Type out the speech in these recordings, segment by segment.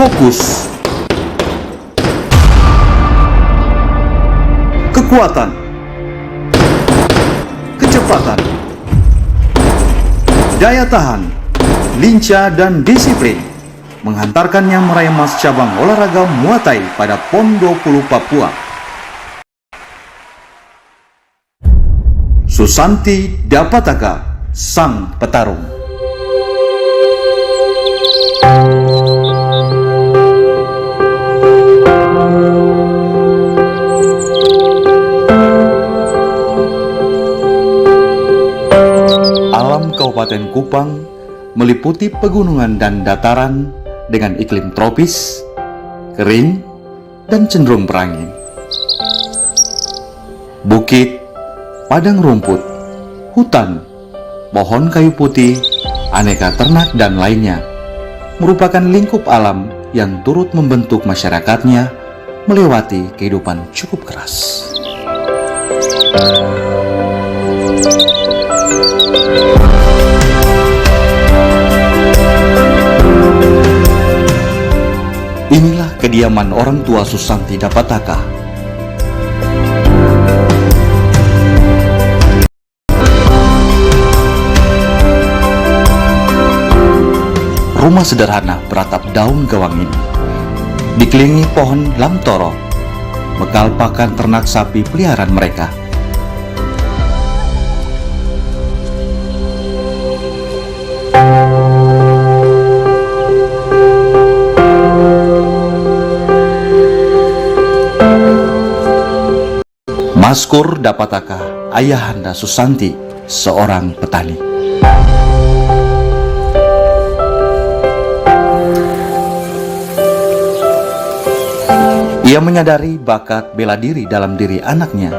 Fokus. Kekuatan. Kecepatan. Daya tahan, lincah dan disiplin menghantarkannya meraih emas cabang olahraga Muay Thai pada PON 20 Papua. Susanti Dapataka, sang petarung. Alam Kabupaten Kupang meliputi pegunungan dan dataran dengan iklim tropis, kering, dan cenderung berangin. Bukit, padang rumput, hutan, pohon kayu putih, aneka ternak dan lainnya merupakan lingkup alam yang turut membentuk masyarakatnya melewati kehidupan cukup keras. Inilah kediaman orang tua Susanti Dapataka. Rumah sederhana beratap daun gawang ini dikelilingi pohon lamtoro, bekal pakan ternak sapi peliharaan mereka. Maskur Dapataka, ayahanda Susanti, seorang petani. Ia menyadari bakat bela diri dalam diri anaknya,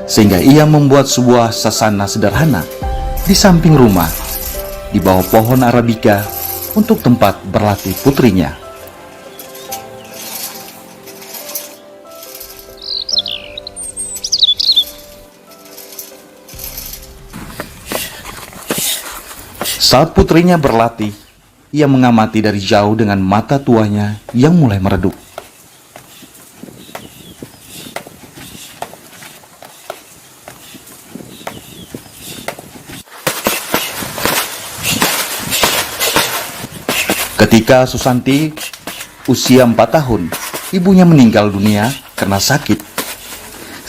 sehingga ia membuat sebuah sasana sederhana di samping rumah, di bawah pohon Arabica untuk tempat berlatih putrinya. Saat putrinya berlatih, ia mengamati dari jauh dengan mata tuanya yang mulai meredup. Ketika Susanti usia 4 tahun, ibunya meninggal dunia karena sakit,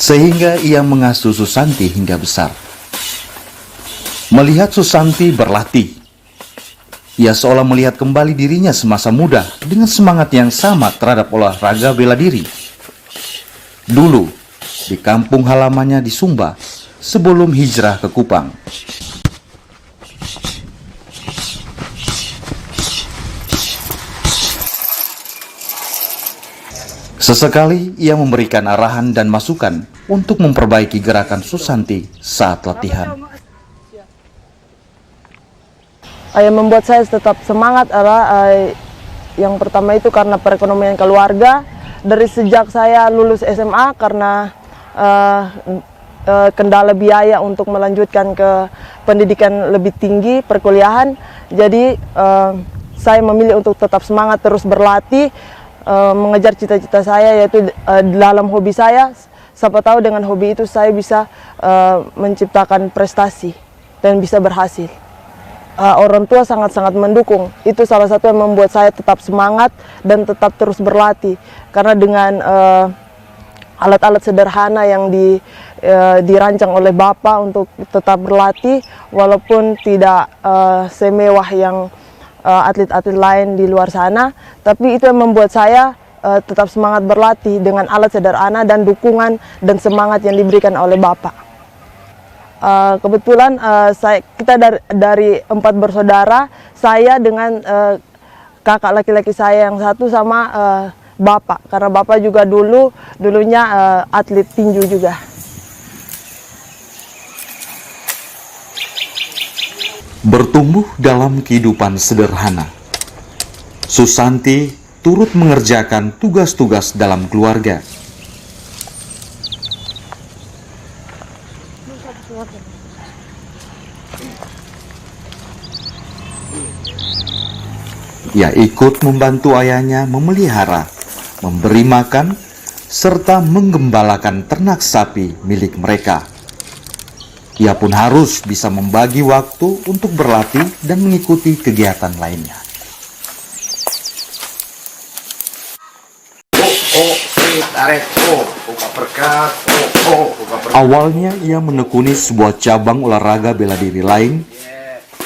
sehingga ia mengasuh Susanti hingga besar. Melihat Susanti berlatih, ia seolah melihat kembali dirinya semasa muda dengan semangat yang sama terhadap olahraga bela diri. Dulu, di kampung halamannya di Sumba, sebelum hijrah ke Kupang. Sesekali ia memberikan arahan dan masukan untuk memperbaiki gerakan Susanti saat latihan. Yang membuat saya tetap semangat adalah yang pertama itu karena perekonomian keluarga. Dari sejak saya lulus SMA karena kendala biaya untuk melanjutkan ke pendidikan lebih tinggi, perkuliahan. Jadi saya memilih untuk tetap semangat terus berlatih, mengejar cita-cita saya yaitu dalam hobi saya. Siapa tahu dengan hobi itu saya bisa menciptakan prestasi dan bisa berhasil. Orang tua sangat-sangat mendukung. Itu salah satu yang membuat saya tetap semangat dan tetap terus berlatih. Karena dengan alat-alat sederhana yang dirancang oleh Bapak untuk tetap berlatih, walaupun tidak semewah yang atlet-atlet lain di luar sana, tapi itu yang membuat saya tetap semangat berlatih dengan alat sederhana dan dukungan dan semangat yang diberikan oleh Bapak. Kebetulan kita dari 4 bersaudara, saya dengan kakak laki-laki saya yang satu sama Bapak, karena Bapak juga dulunya atlet tinju juga. Bertumbuh dalam kehidupan sederhana, Susanti turut mengerjakan tugas-tugas dalam keluarga. Ia ikut membantu ayahnya memelihara, memberi makan, serta menggembalakan ternak sapi milik mereka. Ia pun harus bisa membagi waktu untuk berlatih dan mengikuti kegiatan lainnya. Awalnya ia menekuni sebuah cabang olahraga bela diri lain,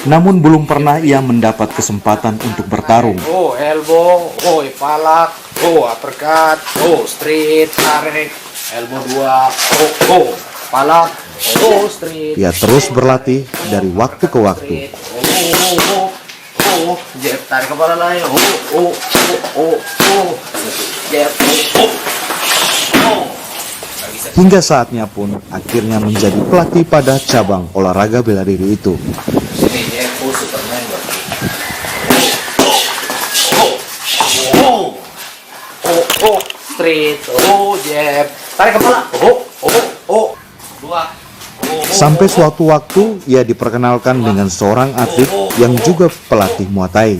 namun belum pernah ia mendapat kesempatan untuk bertarung. Elbow, palak, uppercut, straight, tarik, elbow 2, palak, straight. Ia terus berlatih dari waktu ke waktu. Jab, tarik kepala lain, jab, Hingga saatnya pun akhirnya menjadi pelatih pada cabang olahraga bela diri itu. Sini jab, Superman, straight, jab, tarik kepala, dua. Sampai suatu waktu ia diperkenalkan dengan seorang atlet yang juga pelatih Muay Thai.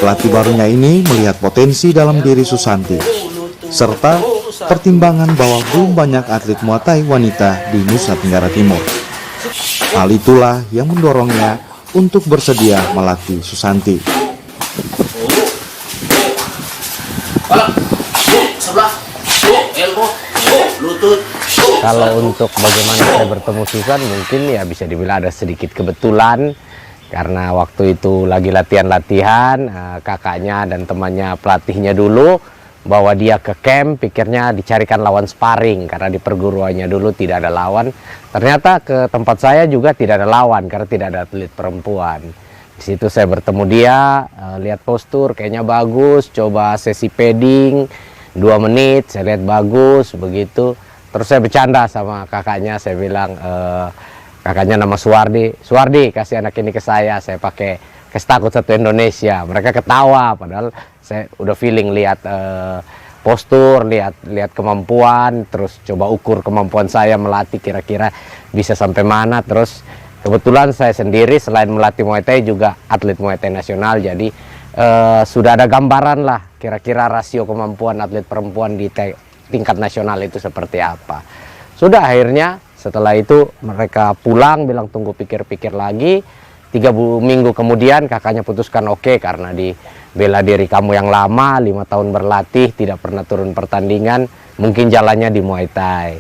Pelatih barunya ini melihat potensi dalam diri Susanti, serta pertimbangan bahwa belum banyak atlet Muay Thai wanita di Nusa Tenggara Timur. Hal itulah yang mendorongnya untuk bersedia melatih Susanti. Sebelah, elbow, lutut. Kalau untuk bagaimana saya bertemu Susan, mungkin ya bisa dibilang ada sedikit kebetulan. Karena waktu itu lagi latihan-latihan, kakaknya dan temannya pelatihnya dulu bawa dia ke camp, pikirnya dicarikan lawan sparring. Karena di perguruannya dulu tidak ada lawan. Ternyata ke tempat saya juga tidak ada lawan, karena tidak ada atlet perempuan. Di situ saya bertemu dia, lihat postur kayaknya bagus, coba sesi padding 2 menit, saya lihat bagus, begitu. Terus saya bercanda sama kakaknya, saya bilang, kakaknya nama Suwardi, Suwardi kasih anak ini ke saya pakai kes takut satu Indonesia. Mereka ketawa, padahal saya udah feeling lihat postur, lihat kemampuan, terus coba ukur kemampuan saya melatih kira-kira bisa sampai mana. Terus kebetulan saya sendiri selain melatih Muay Thai juga atlet Muay Thai nasional, jadi sudah ada gambaran lah kira-kira rasio kemampuan atlet perempuan di tingkat nasional itu seperti apa. Sudah akhirnya setelah itu mereka pulang bilang tunggu pikir-pikir lagi. 3 minggu kemudian kakaknya putuskan oke, karena di bela diri kamu yang lama 5 tahun berlatih tidak pernah turun pertandingan, mungkin jalannya di Muay Thai.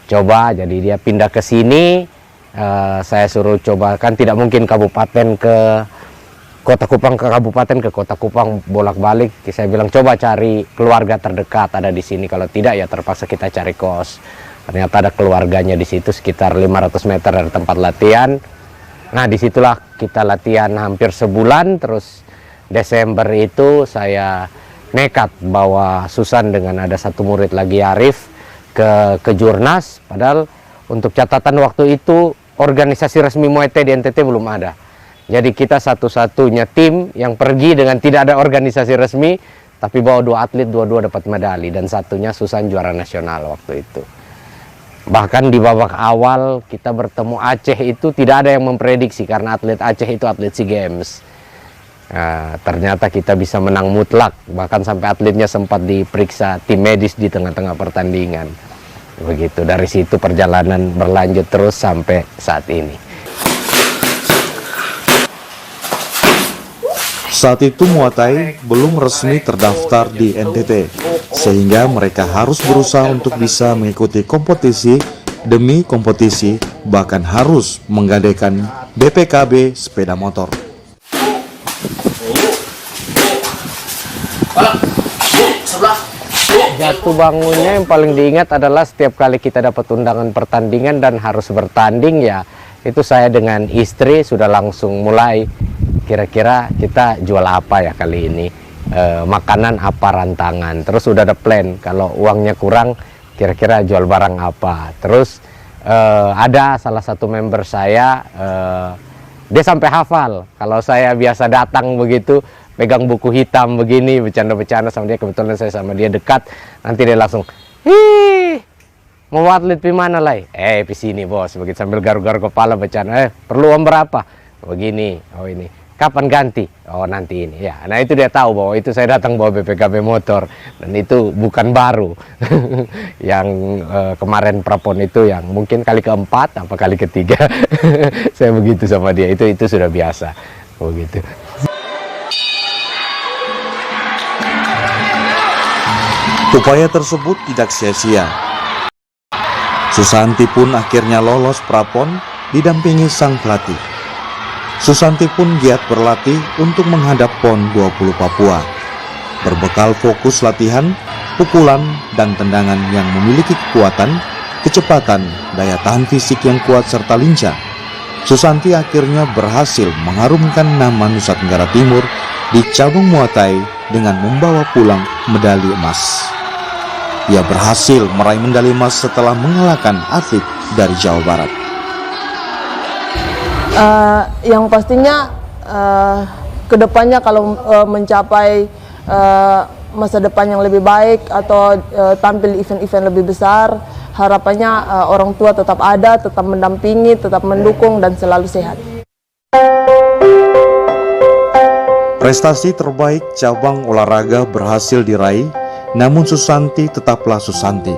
Coba, jadi dia pindah ke sini. Saya suruh coba, kan tidak mungkin kabupaten ke Kota Kupang ke kabupaten ke Kota Kupang bolak-balik. Saya bilang coba cari keluarga terdekat ada di sini, kalau tidak ya terpaksa kita cari kos. Ternyata ada keluarganya di situ sekitar 500 meter dari tempat latihan. Nah, disitulah kita latihan hampir sebulan. Terus Desember itu saya nekat bawa Susan dengan ada satu murid lagi, Arif, ke Jurnas. Padahal untuk catatan waktu itu organisasi resmi Muay Thai di NTT belum ada. Jadi kita satu-satunya tim yang pergi dengan tidak ada organisasi resmi, tapi bawa 2 atlet, dua-dua dapat medali, dan satunya Susan juara nasional waktu itu. Bahkan di babak awal kita bertemu Aceh itu tidak ada yang memprediksi, karena atlet Aceh itu atlet SEA Games. Nah, ternyata kita bisa menang mutlak, bahkan sampai atletnya sempat diperiksa tim medis di tengah-tengah pertandingan. Begitu, dari situ perjalanan berlanjut terus sampai saat ini. Saat itu Muay Thai belum resmi terdaftar di NTT, sehingga mereka harus berusaha untuk bisa mengikuti kompetisi demi kompetisi, bahkan harus menggadaikan BPKB sepeda motor. Jatuh bangunnya yang paling diingat adalah setiap kali kita dapat undangan pertandingan dan harus bertanding, ya itu saya dengan istri sudah langsung mulai kira-kira kita jual apa ya kali ini, makanan apa, rantangan. Terus sudah ada plan, kalau uangnya kurang kira-kira jual barang apa. Terus ada salah satu member saya, dia sampai hafal kalau saya biasa datang begitu pegang buku hitam begini, bercanda-bercanda sama dia. Kebetulan saya sama dia dekat, nanti dia langsung, "Ih, mau atlet pi mana lai?" "Pi sini bos," begitu sambil garuk-garuk kepala bercanda. "Perlu uang berapa?" "Begini." "Oh ini." kapan ganti? Oh nanti ini ya. Nah itu dia tahu bahwa itu saya datang bawa BPKB motor dan itu bukan baru. Yang kemarin prapon itu yang mungkin kali keempat apa kali ketiga. Saya begitu sama dia, itu sudah biasa begitu. Upaya tersebut tidak sia-sia. Susanti pun akhirnya lolos prapon didampingi sang pelatih. Susanti pun giat berlatih untuk menghadap PON 20 Papua. Berbekal fokus latihan, pukulan, dan tendangan yang memiliki kekuatan, kecepatan, daya tahan fisik yang kuat serta lincah, Susanti akhirnya berhasil mengharumkan nama Nusa Tenggara Timur di cabang Muay Thai dengan membawa pulang medali emas. Ia berhasil meraih medali emas setelah mengalahkan atlet dari Jawa Barat. Yang pastinya kedepannya kalau mencapai masa depan yang lebih baik atau tampil event-event lebih besar, harapannya orang tua tetap ada, tetap mendampingi, tetap mendukung dan selalu sehat. Prestasi terbaik cabang olahraga berhasil diraih, namun Susanti tetaplah Susanti.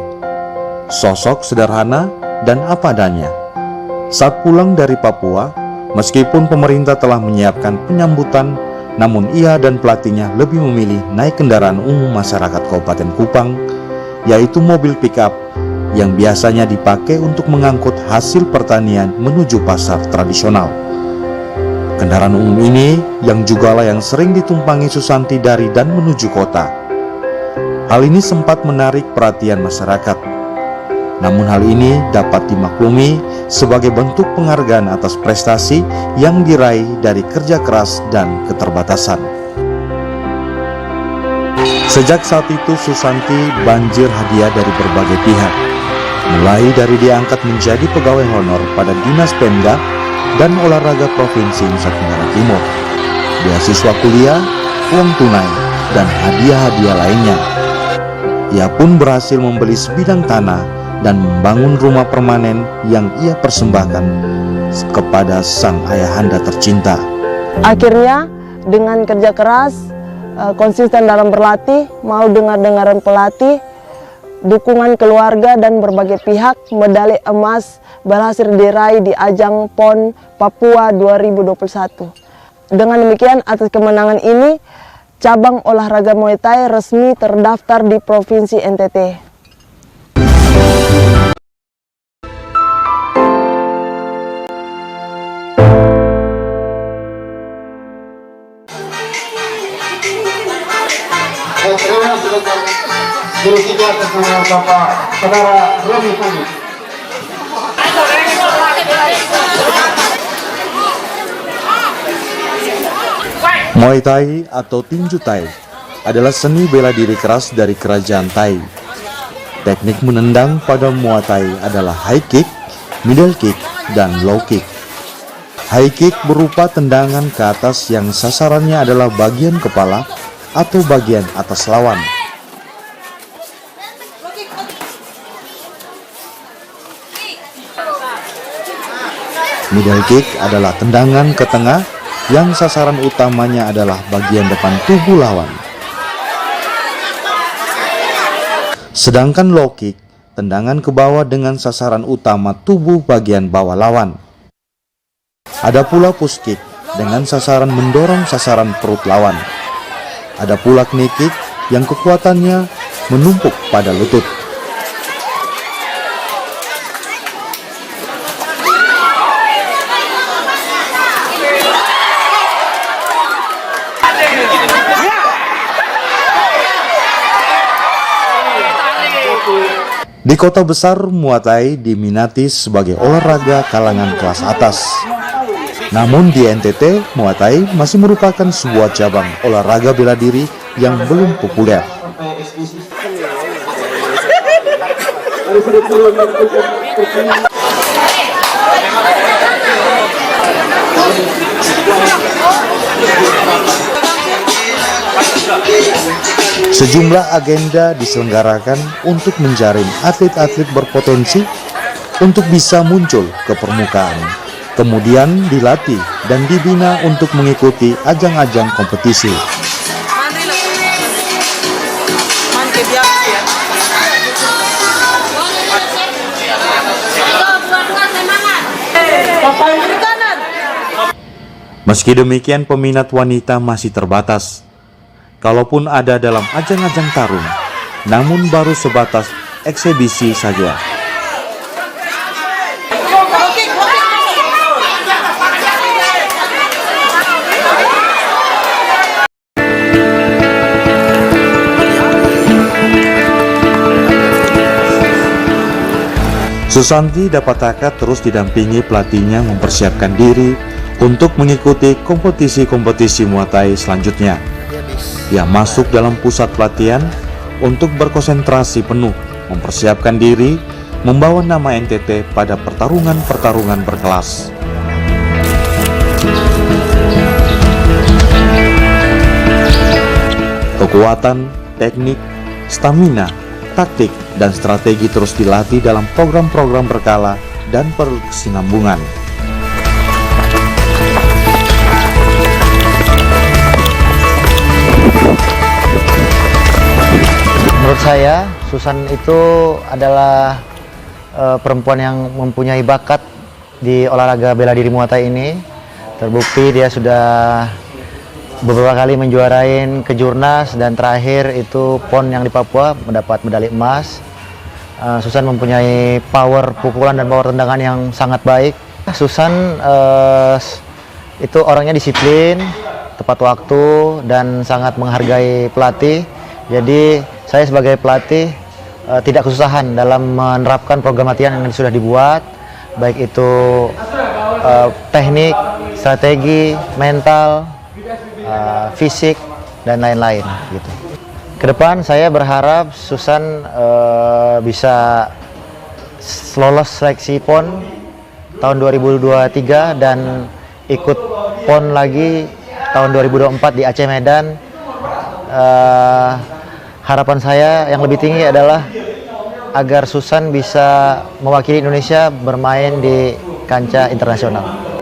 Sosok sederhana dan apa adanya. Saat pulang dari Papua, meskipun pemerintah telah menyiapkan penyambutan, namun ia dan pelatihnya lebih memilih naik kendaraan umum masyarakat Kabupaten Kupang, yaitu mobil pick-up yang biasanya dipakai untuk mengangkut hasil pertanian menuju pasar tradisional. Kendaraan umum ini yang jugalah yang sering ditumpangi Susanti dari dan menuju kota. Hal ini sempat menarik perhatian masyarakat. Namun hal ini dapat dimaklumi sebagai bentuk penghargaan atas prestasi yang diraih dari kerja keras dan keterbatasan. Sejak saat itu Susanti banjir hadiah dari berbagai pihak, mulai dari diangkat menjadi pegawai honor pada Dinas Pemda dan Olahraga Provinsi Nusa Tenggara Timur, beasiswa kuliah, uang tunai, dan hadiah-hadiah lainnya. Ia pun berhasil membeli sebidang tanah dan membangun rumah permanen yang ia persembahkan kepada sang ayahanda tercinta. Akhirnya dengan kerja keras, konsisten dalam berlatih, mau dengar-dengaran pelatih, dukungan keluarga dan berbagai pihak, medali emas berhasil diraih di ajang PON Papua 2021. Dengan demikian, atas kemenangan ini, cabang olahraga Muay Thai resmi terdaftar di Provinsi NTT. Guru kita atas nama Bapak Saudara Romi Pagi. Muay Thai atau tinju Thai adalah seni bela diri keras dari kerajaan Thai. Teknik menendang pada Muay Thai adalah high kick, middle kick, dan low kick. High kick berupa tendangan ke atas yang sasarannya adalah bagian kepala atau bagian atas lawan. Middle kick adalah tendangan ke tengah yang sasaran utamanya adalah bagian depan tubuh lawan. Sedangkan low kick, tendangan ke bawah dengan sasaran utama tubuh bagian bawah lawan. Ada pula push kick dengan sasaran mendorong sasaran perut lawan. Ada pula knee kick yang kekuatannya menumpuk pada lutut. Di kota besar, Muay Thai diminati sebagai olahraga kalangan kelas atas. Namun di NTT, Muay Thai masih merupakan sebuah cabang olahraga bela diri yang belum populer. Sejumlah agenda diselenggarakan untuk menjaring atlet-atlet berpotensi untuk bisa muncul ke permukaan Kemudian dilatih dan dibina untuk mengikuti ajang-ajang kompetisi. Meski demikian, peminat wanita masih terbatas. Kalaupun ada dalam ajang-ajang tarung, namun baru sebatas eksebisi saja. Susanti Dapataka terus didampingi pelatihnya mempersiapkan diri untuk mengikuti kompetisi-kompetisi Muay Thai selanjutnya. Ia masuk dalam pusat pelatihan untuk berkonsentrasi penuh, mempersiapkan diri, membawa nama NTT pada pertarungan-pertarungan berkelas. Kekuatan, teknik, stamina, taktik, dan strategi terus dilatih dalam program-program berkala dan berkesinambungan. Menurut saya, Susan itu adalah perempuan yang mempunyai bakat di olahraga bela diri Muay Thai ini. Terbukti dia sudah beberapa kali menjuarain kejurnas dan terakhir itu PON yang di Papua mendapat medali emas. Susan mempunyai power pukulan dan power tendangan yang sangat baik. Susan itu orangnya disiplin, tepat waktu dan sangat menghargai pelatih. Jadi saya sebagai pelatih tidak kesusahan dalam menerapkan program latihan yang sudah dibuat, baik itu teknik, strategi, mental, fisik dan lain-lain gitu. Kedepan saya berharap Susan bisa lolos seleksi PON tahun 2023 dan ikut PON lagi tahun 2024 di Aceh Medan. Harapan saya yang lebih tinggi adalah agar Susan bisa mewakili Indonesia bermain di kancah internasional.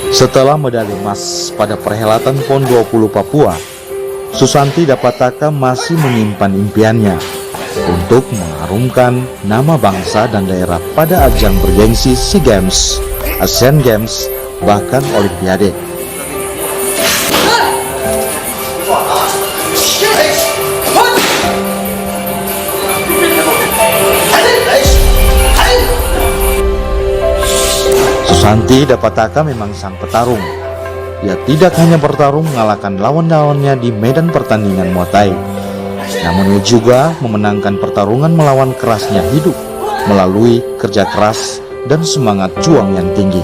Setelah medali emas pada perhelatan PON 20 Papua, Susanti Dapataka masih menyimpan impiannya untuk mengharumkan nama bangsa dan daerah pada ajang bergengsi SEA Games, Asian Games, bahkan Olimpiade. Susanti Dapataka memang sang petarung. Ia tidak hanya bertarung mengalahkan lawan-lawannya di medan pertandingan Muay Thai, namun ia juga memenangkan pertarungan melawan kerasnya hidup melalui kerja keras dan semangat juang yang tinggi.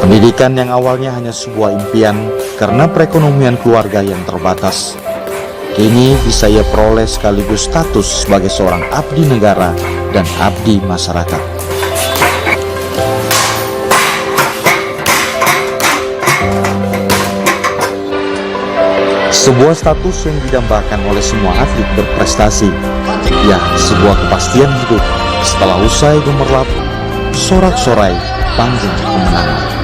Pendidikan yang awalnya hanya sebuah impian karena perekonomian keluarga yang terbatas, kini bisa ia peroleh sekaligus status sebagai seorang abdi negara dan abdi masyarakat. Sebuah status yang didambakan oleh semua atlet berprestasi, ya sebuah kepastian hidup setelah usai gemerlap sorak-sorai panggung kemenangan.